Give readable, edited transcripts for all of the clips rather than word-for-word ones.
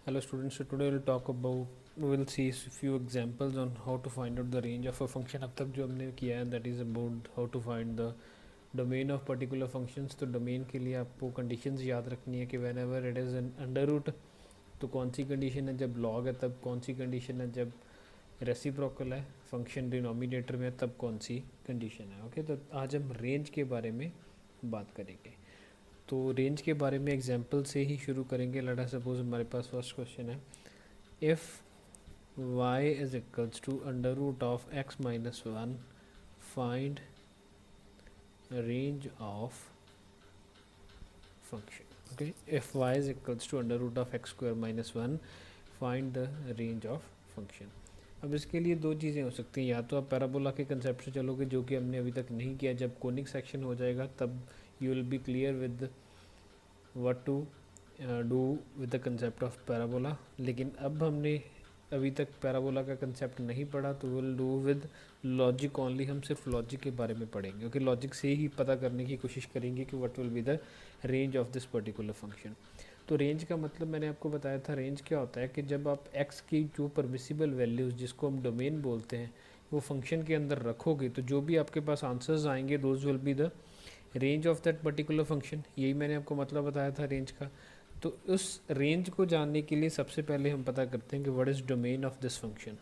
Hello students, so today we'll see few examples on how to find out the range of a function. अब तक जो हमने किया है that is about how to find the domain of particular functions. तो domain के लिए आपको conditions याद रखनी है कि whenever it is an under root तो कौन सी condition है, जब log है तब कौन सी condition है, जब रेसिप्रोकल है फंक्शन डिनोमिनेटर में तब कौन सी कंडीशन है. ओके, तो आज हम रेंज के बारे में बात करेंगे. तो रेंज के बारे में एग्जांपल से ही शुरू करेंगे. लेट सपोज हमारे पास फर्स्ट क्वेश्चन है, if y is equals to under root of x minus one, find range of function. Okay, if y is equals to under root of x square minus one, find the range of function. अब इसके लिए दो चीज़ें हो सकती हैं, या तो आप पैराबोला के कंसेप्ट से चलोगे जो कि हमने अभी तक नहीं किया. जब कोनिक सेक्शन हो जाएगा तब you will be clear with what to do with the concept of parabola. लेकिन अब हमने अभी तक पैराबोला का कंसेप्ट नहीं पढ़ा तो will do with logic only. हम सिर्फ लॉजिक के बारे में पढ़ेंगे क्योंकि लॉजिक से ही पता करने की कोशिश करेंगे कि what will be the range of this particular function. तो रेंज का मतलब मैंने आपको बताया था, रेंज क्या होता है कि जब आप x की जो परमिसिबल वैल्यूज़ जिसको हम डोमेन बोलते हैं वो फंक्शन के अंदर रखोगे तो जो भी आपके पास आंसर्स आएंगे those will be the range of that particular function. यही मैंने आपको मतलब बताया था रेंज का. तो उस रेंज को जानने के लिए सबसे पहले हम पता करते हैं कि what is domain of this function.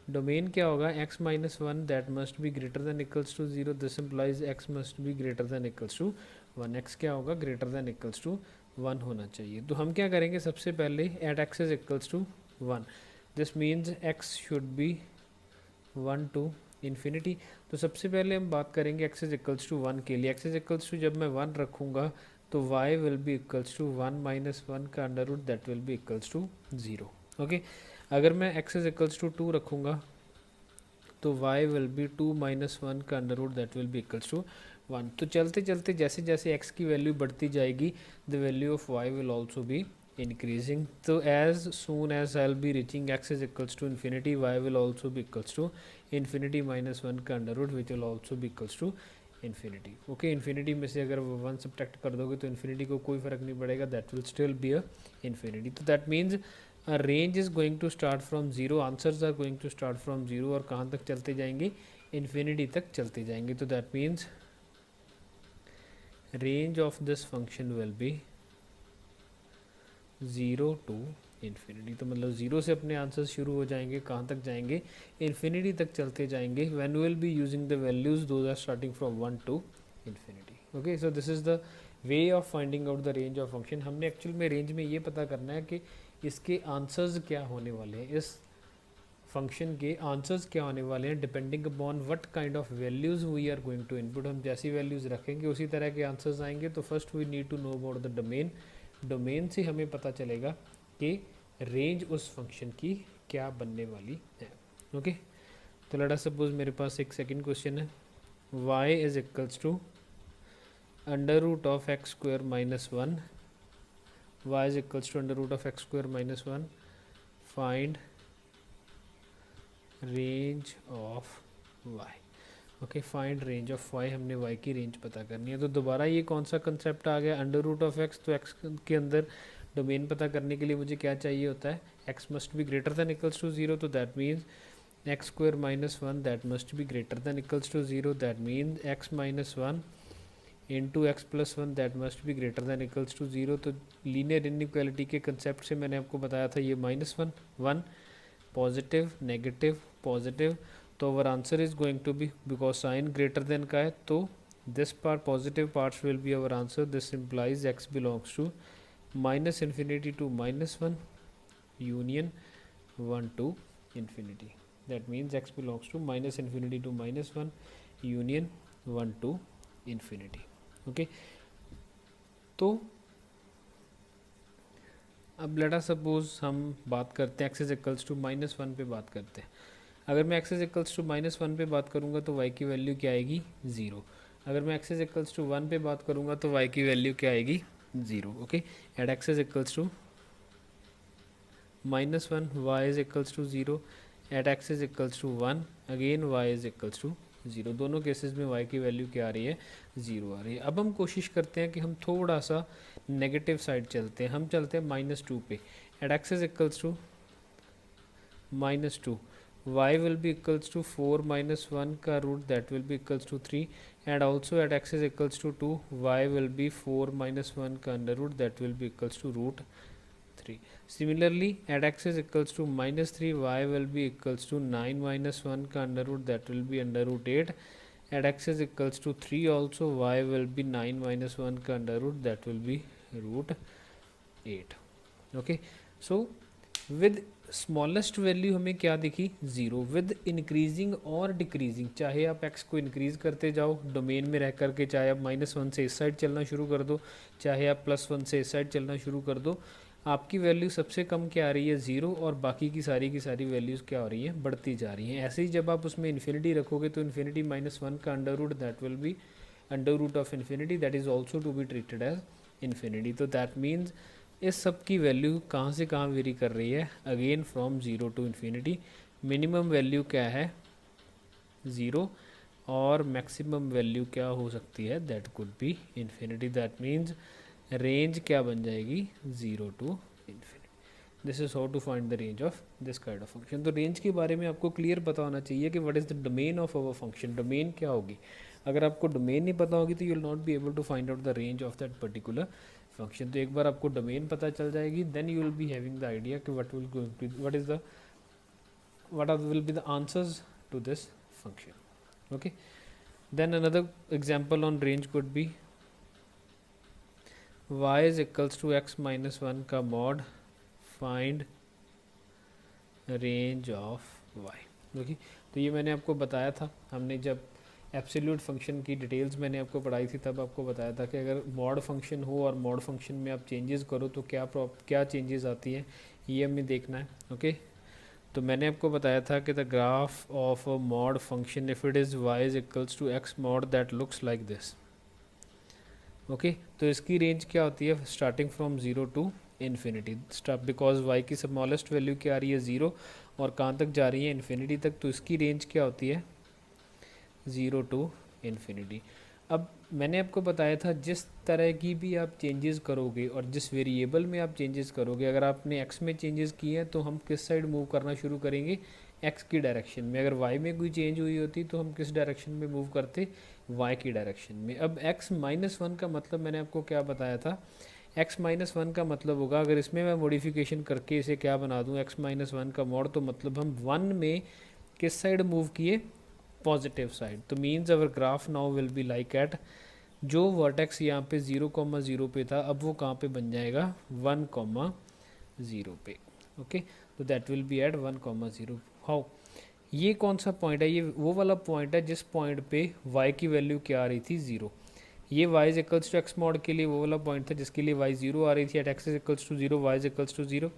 Domain क्या होगा, x minus one that must be greater than equals to zero. This implies x must be greater than equals to one. x क्या होगा, greater than equals to one होना चाहिए. तो हम क्या करेंगे, सबसे पहले at x is equals to one, this means x should be one to infinity. तो सबसे पहले हम बात करेंगे x is equals to one के लिए. x इज इक्वल्स टू जब मैं वन रखूँगा तो y will be equals to one minus one का under root that will be equals to zero. Okay, अगर मैं x is equals to two रखूँगा तो y will be two minus one का under root that will be equals to one. तो चलते चलते जैसे जैसे x की वैल्यू बढ़ती जाएगी the value of y will also be increasing. So as soon as I'll be reaching x is equals to infinity, y will also be equals to infinity minus one का under root which will also be equals to infinity. Okay, infinity में से अगर one subtract कर दोगे तो infinity को कोई फ़र्क नहीं पड़ेगा, that will still be a infinity. तो that means a range is going to start from zero, answers are going to start from zero और कहाँ तक चलते जाएंगे, इन्फिनिटी तक चलते जाएंगे. तो that means range of this function will be zero to infinity. तो मतलब ज़ीरो से अपने आंसर शुरू हो जाएंगे, कहाँ तक जाएंगे, इन्फिनिटी तक चलते जाएंगे. When will be using the values those are starting from one to infinity. Okay, so this is the way of finding out the range of function. हमने एक्चुअल में रेंज में ये पता करना है कि इसके आंसर्स क्या होने वाले हैं, इस फंक्शन के आंसर्स क्या होने वाले हैं, depending upon what kind of values we are going to input. हम जैसी वैल्यूज़ रखेंगे उसी तरह के आंसर्स आएंगे. तो first we need to know about the domain. Domain से हमें पता चलेगा कि रेंज उस फंक्शन की क्या बनने वाली है. ओके, तो लेट अस सपोज मेरे पास एक सेकंड क्वेश्चन है, y is equals to under root of x square minus one. y is equals to under root of x square minus one, find range of y. Okay, find range of y, हमने y की range पता करनी है. तो दोबारा ये कौन सा कंसेप्ट आ गया, अंडर रूट ऑफ x. तो x के अंदर डोमेन पता करने के लिए मुझे क्या चाहिए होता है, x must be greater than equals to zero. तो that means x square minus one that must be greater than equals to zero. That means x minus one into x plus one that must be greater than equals to zero. तो linear inequality के concept से मैंने आपको बताया था ये minus one one, positive negative positive. तो our answer is going to be, because sign greater than का है तो this part positive parts will be our answer. This implies x belongs to minus infinity to minus one union one to infinity. That means x belongs to minus infinity to minus one union one to infinity. Okay, तो अब let us suppose हम बात करते हैं x is equals to minus one पे बात करते हैं. अगर मैं x is equals to minus one पे बात करूँगा तो y की वैल्यू क्या आएगी, ज़ीरो. अगर मैं x is equals to one पे बात करूँगा तो y की वैल्यू क्या आएगी, zero. Okay, at x is equals to minus one, y is equals to zero. At x is equals to one, again y is equals to zero. दोनों cases में y की वैल्यू क्या आ रही है, ज़ीरो आ रही है. अब हम कोशिश करते हैं कि हम थोड़ा सा नेगेटिव साइड चलते हैं, हम चलते हैं -2 पे। At x is equals to -2, y will be equals to 4 minus 1 का root that will be equals to 3, and also at x is equals to 2, y will be 4 minus 1 का under root that will be equals to root 3. Similarly at x is equals to -3, y will be equals to 9 minus 1 का under root that will be under root 8. At x is equals to 3 also, y will be 9 minus 1 का under root that will be root 8. Okay, so with smallest value हमें क्या दिखी 0, with increasing और decreasing, चाहे आप x को increase करते जाओ डोमेन में रह करके, चाहे आप -1 से इस साइड चलना शुरू कर दो, चाहे आप +1 से इस साइड चलना शुरू कर दो, आपकी वैल्यू सबसे कम क्या आ रही है 0, और बाकी की सारी वैल्यूज़ क्या हो रही हैं, बढ़ती जा रही हैं। ऐसे ही जब आप उसमें इन्फिनिटी रखोगे तो इन्फिनिटी -1 का under root that will be under root of infinity, that is also to be treated as infinity. तो दैट मीन्स इस सब की वैल्यू कहाँ से कहाँ वेरी कर रही है, again from 0 to infinity. Minimum value क्या है 0, और मैक्सिमम वैल्यू क्या हो सकती है, that could be infinity. That means range क्या बन जाएगी 0 to infinity. This is how to find the range of this kind of function. तो रेंज के बारे में आपको क्लियर पता होना चाहिए कि what is the domain of our function, domain क्या होगी। अगर आपको डोमेन नहीं पता होगी तो you will not be able to find out the range of that particular function. तो एक बार आपको डोमेन पता चल जाएगी, then you will be having the idea कि what will be the answers to this function. Okay, then another example on range could be y is equals to x minus 1 का mod, find range of y। Okay, तो ये मैंने आपको बताया था, हमने जब एब्सोल्यूट फंक्शन की डिटेल्स मैंने आपको पढ़ाई थी तब आपको बताया था कि अगर मॉड फंक्शन हो और मॉड फंक्शन में आप चेंजेस करो तो क्या चेंजेस आती हैं, ये हमें देखना है। ओके, तो मैंने आपको बताया था कि the graph of a mod function if it is y is equals to x mod that looks like this. Okay, तो इसकी रेंज क्या होती है, starting from 0 to infinity, because y की स्मॉलेस्ट वैल्यू क्या आ रही है 0, और कहाँ तक जा रही है इन्फिनिटी तक, तो इसकी रेंज क्या होती है 0 टू इन्फिनिटी। अब मैंने आपको बताया था जिस तरह की भी आप चेंजेस करोगे और जिस वेरिएबल में आप चेंजेस करोगे, अगर आपने x में चेंजेस किए हैं तो हम किस साइड मूव करना शुरू करेंगे, x की डायरेक्शन में। अगर y में कोई चेंज हुई होती तो हम किस डायरेक्शन में मूव करते, y की डायरेक्शन में। अब x माइनस 1 का मतलब मैंने आपको क्या बताया था, x माइनस 1 का मतलब होगा, अगर इसमें मैं मॉडिफिकेशन करके इसे क्या बना दूँ x माइनस 1 का मॉड, तो मतलब हम 1 में किस साइड मूव किए, पॉजिटिव साइड। तो means our graph now will be like at, जो वर्टेक्स यहाँ पे 0,0 पे था अब वो कहाँ पे बन जाएगा 1,0 पे। ओके, तो that will be at 1,0। How, ये कौन सा पॉइंट है, ये वो वाला पॉइंट है जिस पॉइंट पे y की वैल्यू क्या आ रही थी 0। ये y is equals to x mod के लिए वो वाला पॉइंट था जिसके लिए y 0 आ रही थी, at x is equals to 0, y is equals to 0।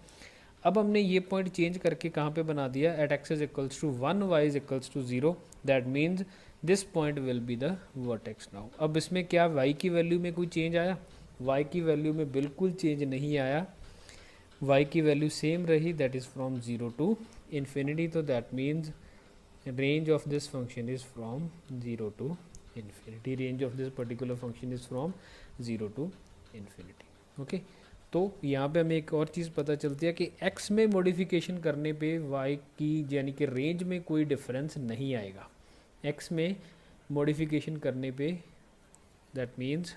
अब हमने ये पॉइंट चेंज करके कहाँ पे बना दिया, at x is equals to 1, y is equals to 0, that means this point will be the vertex now. अब इसमें क्या y की वैल्यू में कोई चेंज आया, y की वैल्यू में बिल्कुल चेंज नहीं आया, y की वैल्यू सेम रही, that is from 0 to infinity. तो that means range of this function is from 0 to infinity, range of this particular function is from 0 to infinity। okay, तो यहाँ पे हमें एक और चीज़ पता चलती है कि x में मॉडिफिकेशन करने पे y की यानी कि रेंज में कोई डिफरेंस नहीं आएगा। x में मॉडिफिकेशन करने पे that means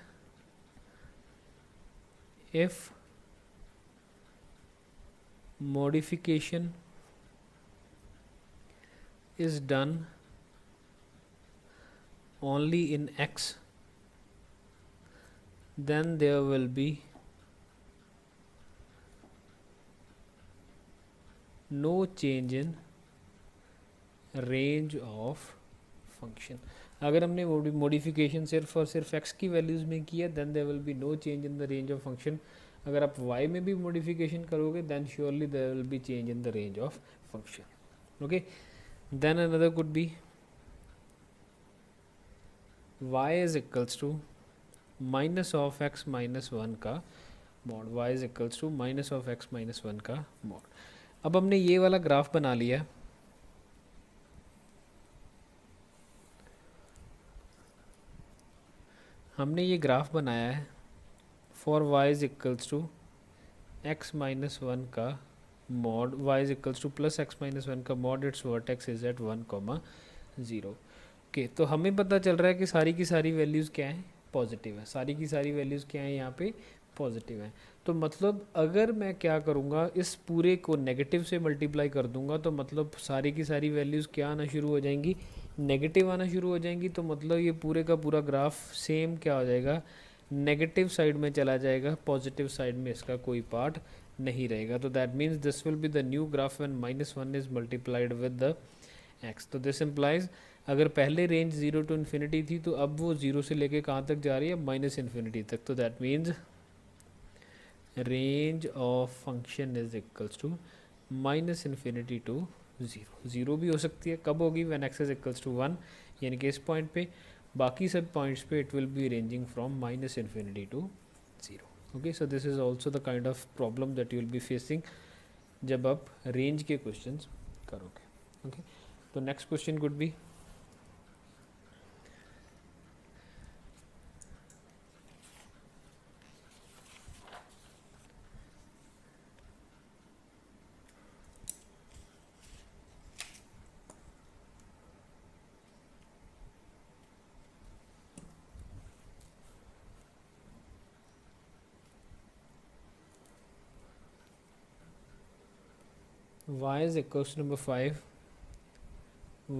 if modification is done only in x, then there will be no change in range of function। अगर हमने मॉडिफिकेशन सिर्फ और सिर्फ x की वैल्यूज़ में किया then there will be no change in the range of function। अगर आप y में भी मॉडिफिकेशन करोगे then surely there will be change in the range of function। okay, then another could be y is equals to minus of x minus 1 का mod, y is equals to minus of x minus 1 का mod. अब हमने ये वाला graph बना लिया, हमने ये ग्राफ बनाया है for y is equals to x minus one का mod y is equals to plus x minus one का mod its vertex is at 1,0। Okay, तो हमें पता चल रहा है कि सारी की सारी वैल्यूज़ क्या हैं, पॉजिटिव है। सारी की सारी वैल्यूज़ क्या हैं यहाँ पे, पॉजिटिव है। तो मतलब अगर मैं क्या करूँगा, इस पूरे को नेगेटिव से मल्टीप्लाई कर दूंगा तो मतलब सारी की सारी वैल्यूज़ क्या आना शुरू हो जाएंगी, नेगेटिव आना शुरू हो जाएंगी। तो मतलब ये पूरे का पूरा ग्राफ सेम क्या हो जाएगा, नेगेटिव साइड में चला जाएगा, पॉजिटिव साइड में इसका कोई पार्ट नहीं रहेगा। तो that means this will be the new graph when -1 is multiplied with the x। तो दिस इम्प्लाइज अगर पहले रेंज 0 टू इन्फिनिटी थी तो अब वो 0 से लेके कहाँ तक जा रही है, -∞ तक। तो that means range of function is equals to -∞ to 0। 0 भी हो सकती है, कब होगी, when x is equals to 1, यानी कि इस पॉइंट पे। बाकी सब पॉइंट्स पे it will be ranging from -∞ to 0। Okay, so this is also the kind of problem that you will be facing जब आप रेंज के क्वेश्चंस करोगे। ओके, तो next question could be y is equals to number 5,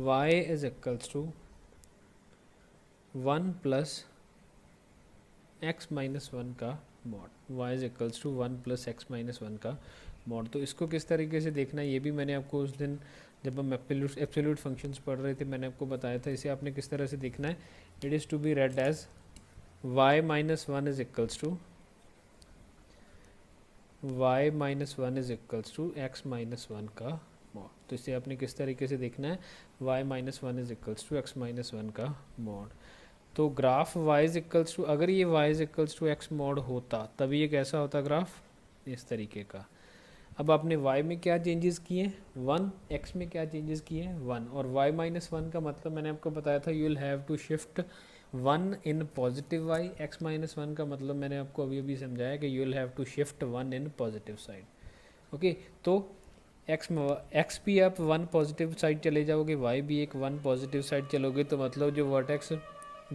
y is equals to 1 plus x minus one का mod. y is equals to 1 plus x minus one का mod. तो इसको किस तरीके से देखना है, ये भी मैंने आपको उस दिन जब हम एब्सोल्यूट फंक्शंस पढ़ रहे थे मैंने आपको बताया था। इसे आपने किस तरह से देखना है, it is to be read as y minus one is equals to y minus one is equals to x minus one का मॉड। तो इसे आपने किस तरीके से देखना है, y minus one is equals to x minus one का मॉड। तो graph y is equals to, अगर ये y is equals to x mod होता तब ये कैसा होता ग्राफ, इस तरीके का। अब आपने y में क्या चेंजेस किए, 1, x में क्या चेंजेस किए, 1, और y माइनस वन का मतलब मैंने आपको बताया था you will have to shift 1 in positive y। x minus one का मतलब मैंने आपको अभी अभी समझाया कि you will have to shift 1 in positive side. Okay, तो x भी आप 1 पॉजिटिव साइड चले जाओगे, y भी एक 1 पॉजिटिव साइड चलोगे, तो मतलब जो वर्टेक्स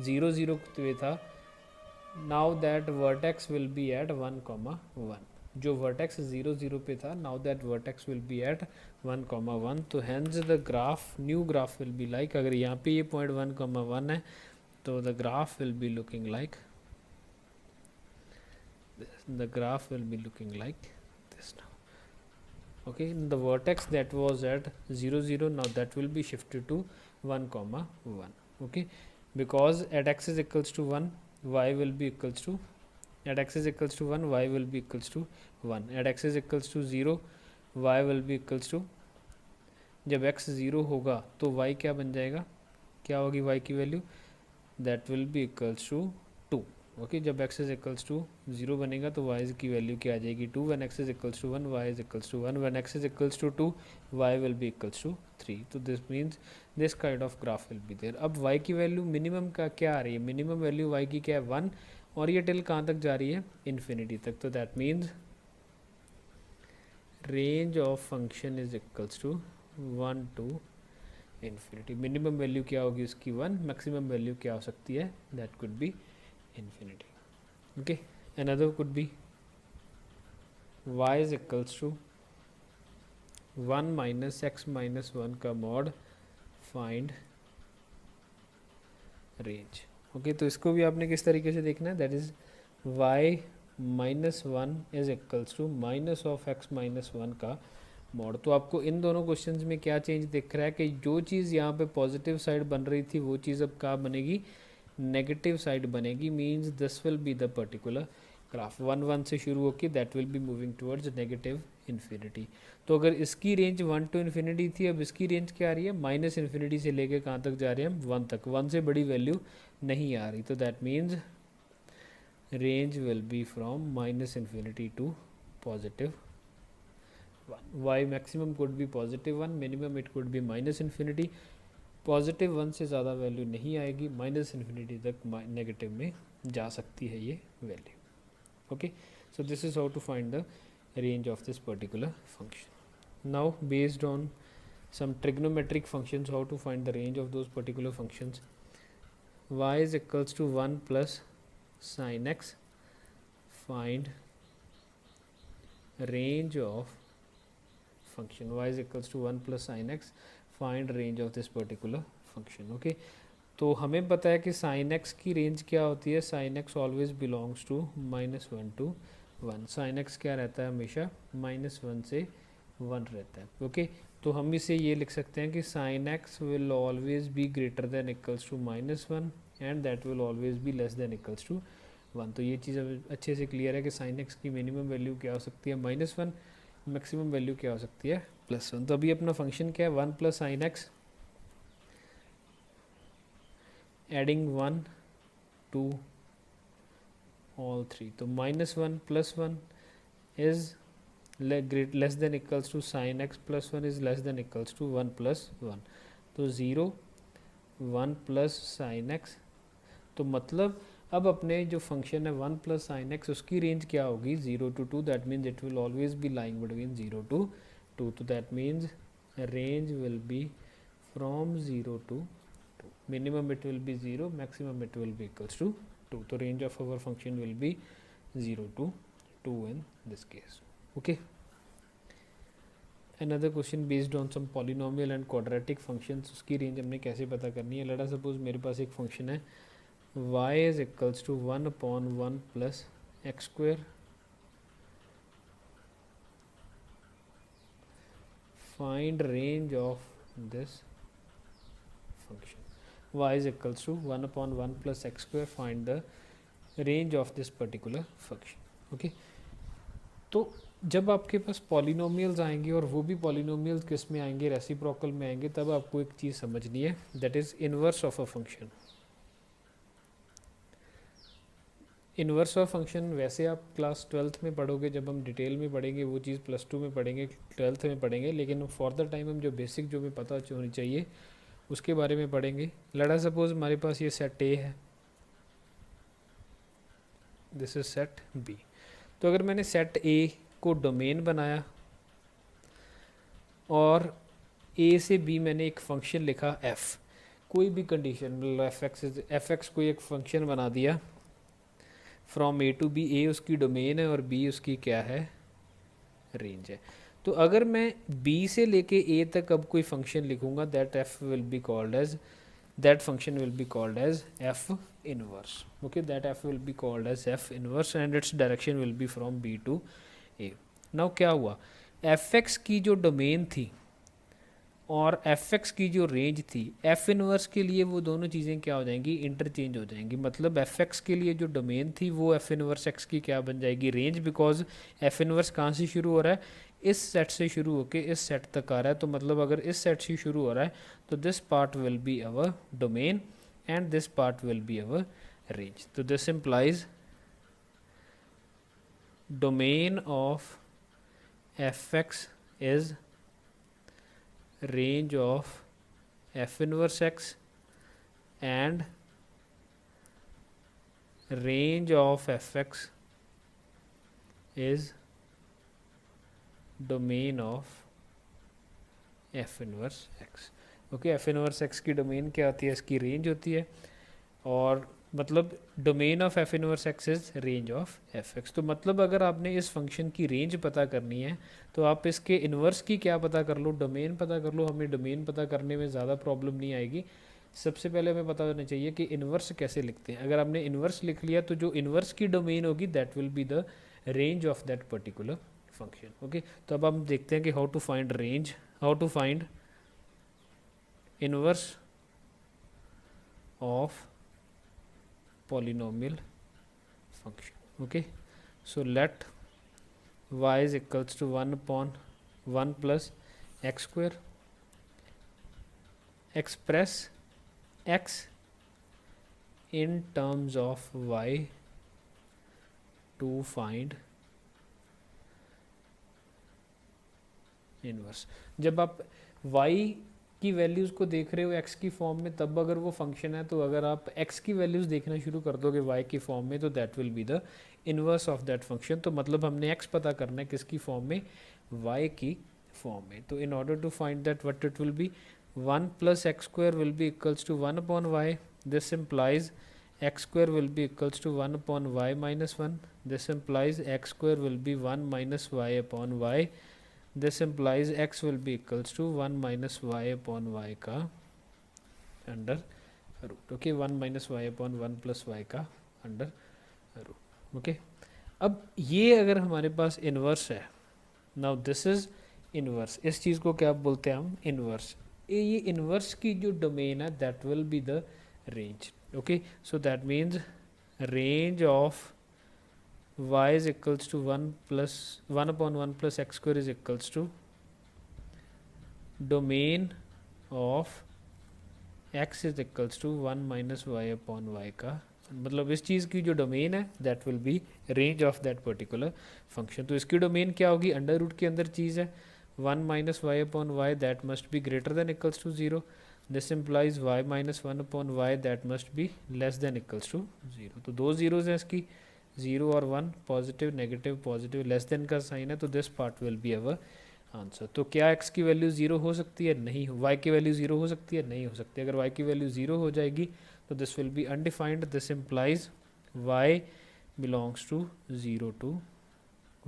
0 0 पे था, now that vertex will be at 1,1। जो वर्टेक्स 0 0 पे था, now that vertex will be at 1,1। तो hence the graph, new graph will be like, अगर यहाँ पे ये पॉइंट 1,1 है तो the graph will be looking like, the graph will be looking like this now. Okay, the vertex that was at 0 0, now that will be shifted to 1,1. Okay, because at x is equals to 1, y will be equals to, at x is equals to 1, y will be equals to 1, at x is equals to 0, y will be equals to, जब x 0 होगा तो y क्या बन जाएगा, क्या होगी y की value, that will be equals to 2। Okay, जब x इज इक्वल्स टू 0 बनेगा तो y की वैल्यू क्या आ जाएगी, 2। When x is equals to 1, y is equals to 1। When x is equals to 2, y will be equals to 3। तो this means this kind of graph will be there. अब y की value minimum का क्या आ रही है, minimum value y की क्या है, 1, और ये टिल कहाँ तक जा रही है, इन्फिनिटी तक। तो that means range of function is equals to 1 to infinity. Minimum value क्या होगी उसकी 1, मैक्सिमम वैल्यू क्या हो सकती है, that could B infinity. Okay, another could be y is equals to 1 minus x minus 1 का mod, find range. Okay, तो इसको भी आपने किस तरीके से देखना है, that is y minus 1 is equals to minus of x minus 1 का mod। तो आपको इन दोनों क्वेश्चंस में क्या चेंज दिख रहा है कि जो चीज़ यहाँ पे पॉजिटिव साइड बन रही थी वो चीज़ अब कहाँ बनेगी, नेगेटिव साइड बनेगी। Means this will be the particular graph 1 1 से शुरू होकर that will be moving towards negative infinity. तो अगर इसकी रेंज 1 टू इन्फिनिटी थी, अब इसकी रेंज क्या आ रही है, माइनस इन्फिनिटी से लेके कहाँ तक जा रहे हैं हम, 1 तक। 1 से बड़ी वैल्यू नहीं आ रही, तो that means range will be from minus infinity to positive 1। Y maximum could be positive 1, minimum it could be minus infinity. Positive 1 से ज़्यादा वैल्यू नहीं आएगी, माइनस इन्फिनिटी तक नेगेटिव में जा सकती है ये value. Okay, so this is how to find the range of this particular function. Now based on some trigonometric functions, how to find the range of those particular functions. Y is equals to 1 plus sin x, find range of function. Y is equals to 1 plus sin x, find range of this particular function. Okay, तो हमें पता है कि sin x की range क्या होती है. sin x always belongs to -1 to 1. sin x क्या रहता है हमेशा -1 से 1 रहता है. ओके, तो हम इसे ये लिख सकते हैं कि sin x will always be greater than equals to -1 and that will always be less than equals to 1. तो ये चीज़ अच्छे से क्लियर है कि sin x की मिनिमम वैल्यू क्या हो सकती है -1, मैक्सिमम वैल्यू क्या हो सकती है +1. तो अभी अपना फंक्शन क्या है 1 plus sin x, adding 1 to all 3. तो -1 plus 1 is less than equals to sin x plus 1 is less than equals to 1 plus 1. तो 0 1 plus sin x. तो मतलब अब अपने जो फंक्शन है 1 plus sin x उसकी रेंज क्या होगी 0 to 2. That means it will always B lying between 0 to 2. तो that means range will be from 0 to 2. Minimum it will be 0, maximum it will be equals to 2. So range of our function will be 0 to 2 in this case. Okay. Another question based on some polynomial and quadratic functions. उसकी range हमने कैसे पता करनी है. Late us suppose मेरे पास एक function है y is equals to 1 upon 1 plus x square. Find range of this function. Y is equals to 1 upon 1 plus x square. Find the range of this particular function. Okay, तो जब आपके पास polynomials आएंगे और वो भी polynomials किस में आएंगे रेसिप्रोकल में आएंगे, तब आपको एक चीज़ समझनी है that is inverse of a function. Inverse of function वैसे आप क्लास 12th में पढ़ोगे, जब हम डिटेल में पढ़ेंगे वो चीज़ +2 में पढ़ेंगे, 12th में पढ़ेंगे, लेकिन फॉर द टाइम हम जो बेसिक जो हमें पता होनी चाहिए उसके बारे में पढ़ेंगे. लेट्स सपोज हमारे पास ये सेट ए है, दिस इज सेट बी. तो अगर मैंने सेट ए को डोमेन बनाया और ए से बी मैंने एक फंक्शन लिखा एफ, कोई भी कंडीशन मतलब एफ एक्स कोई एक फंक्शन बना दिया फ्रॉम ए टू बी. ए उसकी डोमेन है और बी उसकी क्या है रेंज है. तो अगर मैं b से लेके a तक अब कोई फंक्शन लिखूंगा that f will be called as that function will be called as f inverse. Okay, that f will be called as f inverse and its direction will be from b to a. now क्या हुआ, fx की जो domain थी और fx की जो range थी, f inverse के लिए वो दोनों चीज़ें क्या हो जाएंगी इंटरचेंज हो जाएंगी. मतलब fx के लिए जो डोमेन थी वो f इनवर्स x की क्या बन जाएगी रेंज, बिकॉज f इनवर्स कहाँ से शुरू हो रहा है इस सेट से शुरू होके इस सेट तक आ रहा है. तो मतलब अगर इस सेट से शुरू हो रहा है तो this part will be our domain and this part will be our range. तो this implies domain of fx is range of f inverse x and range of fx is domain of f inverse x. Okay, f inverse x की domain क्या होती है, इसकी range होती है, और मतलब domain of f inverse x is range of fx. तो मतलब अगर आपने इस फंक्शन की रेंज पता करनी है तो आप इसके इन्वर्स की क्या पता कर लो, डोमेन पता कर लो. हमें डोमेन पता करने में ज़्यादा प्रॉब्लम नहीं आएगी. सबसे पहले हमें पता होना चाहिए कि इन्वर्स कैसे लिखते हैं. अगर आपने इन्वर्स लिख लिया तो जो इन्वर्स की डोमेन होगी that will be the range of that particular function. Okay, तो अब हम देखते हैं कि how to find range, how to find inverse of polynomial function. Okay, so let y is equals to 1 upon 1 plus x square. Express x in terms of y to find inverse. जब आप y की values को देख रहे हो x की form में, तब अगर वो फंक्शन है तो अगर आप x की वैल्यूज़ देखना शुरू कर दोगे y की फॉर्म में तो that will be the inverse of that function. तो मतलब हमने x पता करना है किसकी फॉर्म में, y की फॉर्म में। तो in order to find that what it will be, 1 plus x square will be equals to 1 upon y, this implies x square will be equals to 1 upon y minus 1. This implies x square will be 1 minus y upon y. This implies x will be equals to 1 minus y upon y का under root. Okay, 1 minus y upon 1 plus y का under root. Okay, अब ये अगर हमारे पास inverse है, now this is inverse, इस चीज़ को क्या बोलते हैं हम, इन्वर्स। ये इन्वर्स की जो डोमेन है that will be the range. Okay, so that means range of y is equals to 1 plus 1 upon 1 plus x square is equals to domain of x is equals to 1 minus y upon y का, मतलब इस चीज़ की जो domain है that will be range of that particular function. तो इसकी domain क्या होगी, अंडर रूट के अंदर चीज़ है 1 minus y upon y that must be greater than equals to 0। This implies y minus 1 upon y that must be less than equals to 0। तो दो जीरोज हैं इसकी, 0 और 1, positive negative, positive less than का साइन है, तो this part will be our answer. तो क्या x की वैल्यू 0 हो सकती है, नहीं। y की वैल्यू 0 हो सकती है, नहीं हो सकती। अगर y की वैल्यू 0 हो जाएगी तो this will be undefined, this implies y belongs to 0 to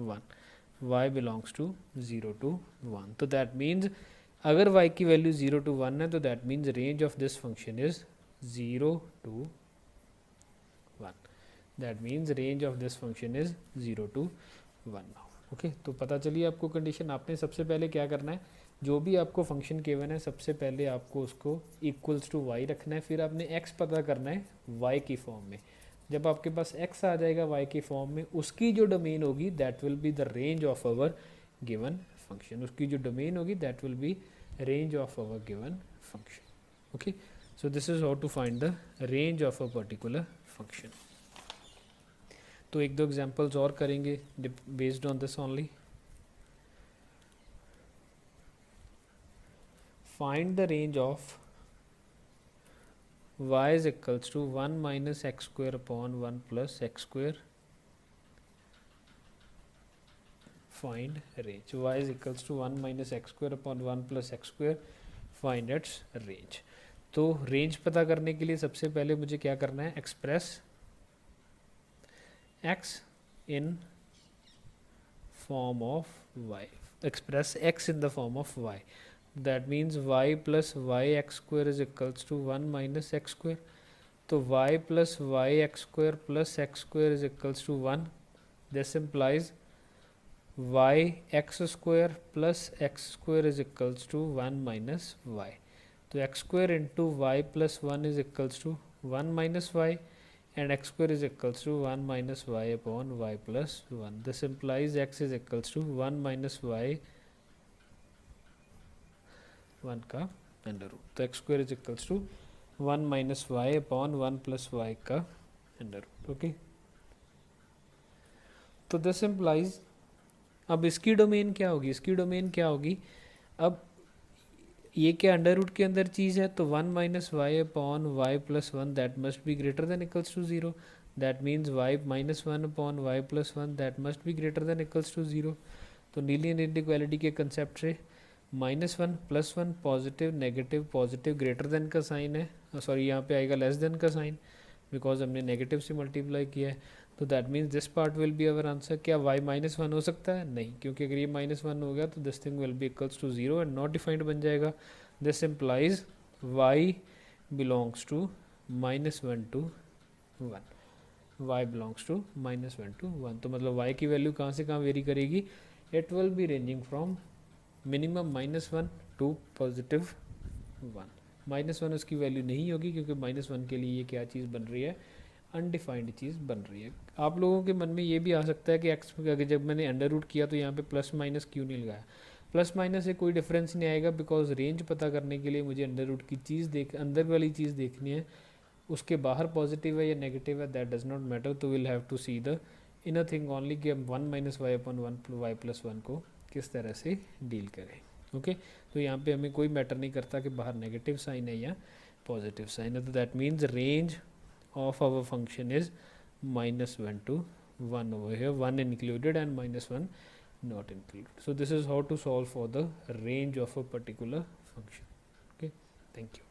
1, y belongs to 0 to 1। तो दैट मीन्स अगर y की वैल्यू 0 टू 1 है तो that means range of this function is 0 to 1, that means range of this function is 0 to 1। Okay, तो पता चलिए आपको condition. आपने सबसे पहले क्या करना है, जो भी आपको फंक्शन गिवन है सबसे पहले आपको उसको इक्वल्स टू y रखना है, फिर आपने x पता करना है y की फॉर्म में। जब आपके पास x आ जाएगा y की फॉर्म में, उसकी जो डोमेन होगी that will be the range of our given function. उसकी जो डोमेन होगी that will be range of our given function. Okay, so this is how to find the range of a particular function. तो एक दो examples और करेंगे based on this only. Find the range of y is equals to 1 minus x square upon 1 plus x square. Find range. Y is equals to 1 minus x square upon 1 plus x square. Find its range. तो range पता करने के लिए सबसे पहले मुझे क्या करना है, express x in form of y. Express x in the form of y. That means y plus y x square is equals to 1 minus x square. तो y plus y x square plus x square is equals to 1. This implies y x square plus x square is equals to 1 minus y. तो x square into y plus 1 is equals to 1 minus y, and x square is equals to 1 minus y upon y plus 1. This implies x is equals to 1 minus y 1 का under root. तो x square is equals to 1 minus y upon 1 plus y का under root. Okay, तो this implies, अब इसकी domain क्या होगी, इसकी domain क्या होगी, अब ये क्या अंडर रूट के अंदर चीज़ है, तो 1 minus y upon y plus 1 that must be greater than equals to 0। That means y minus 1 upon y plus 1 that must be greater than equals to 0। तो लीनियर इनइक्वालिटी के कंसेप्ट से -1 +1 positive negative positive greater than का sign है, sorry यहाँ पे आएगा less than का sign, because हमने नेगेटिव से मल्टीप्लाई किया है। तो that means this part will be our answer. क्या y -1 हो सकता है, नहीं, क्योंकि अगर ये -1 हो गया तो this thing will be equals to 0 and not defined बन जाएगा। This implies y belongs to -1 to 1, y belongs to -1 to 1। तो मतलब y की वैल्यू कहाँ से कहाँ वेरी करेगी, it will be ranging from minimum -1 to positive 1। -1 उसकी वैल्यू नहीं होगी क्योंकि -1 के लिए ये क्या चीज़ बन रही है, अनडिफाइंड चीज़ बन रही है। आप लोगों के मन में ये भी आ सकता है कि एक्स जब मैंने अंडर रूट किया तो यहाँ पे प्लस माइनस क्यों नहीं लगाया। प्लस माइनस से कोई डिफरेंस नहीं आएगा, बिकॉज रेंज पता करने के लिए मुझे अंडर रूट की चीज़ अंदर वाली चीज़ देखनी है, उसके बाहर पॉजिटिव है या नेगेटिव है दैट डज नॉट मैटर। तो will have to see the inner thing only कि हम 1 minus y upon 1 y plus 1 को किस तरह से डील करें। ओके, तो यहाँ पे हमें कोई मैटर नहीं करता कि बाहर नेगेटिव साइन है या पॉजिटिव साइन है। तो that means range of our function is -1 to 1 over here, 1 included and minus 1 not included. So this is how to solve for the range of a particular function. Okay, thank you.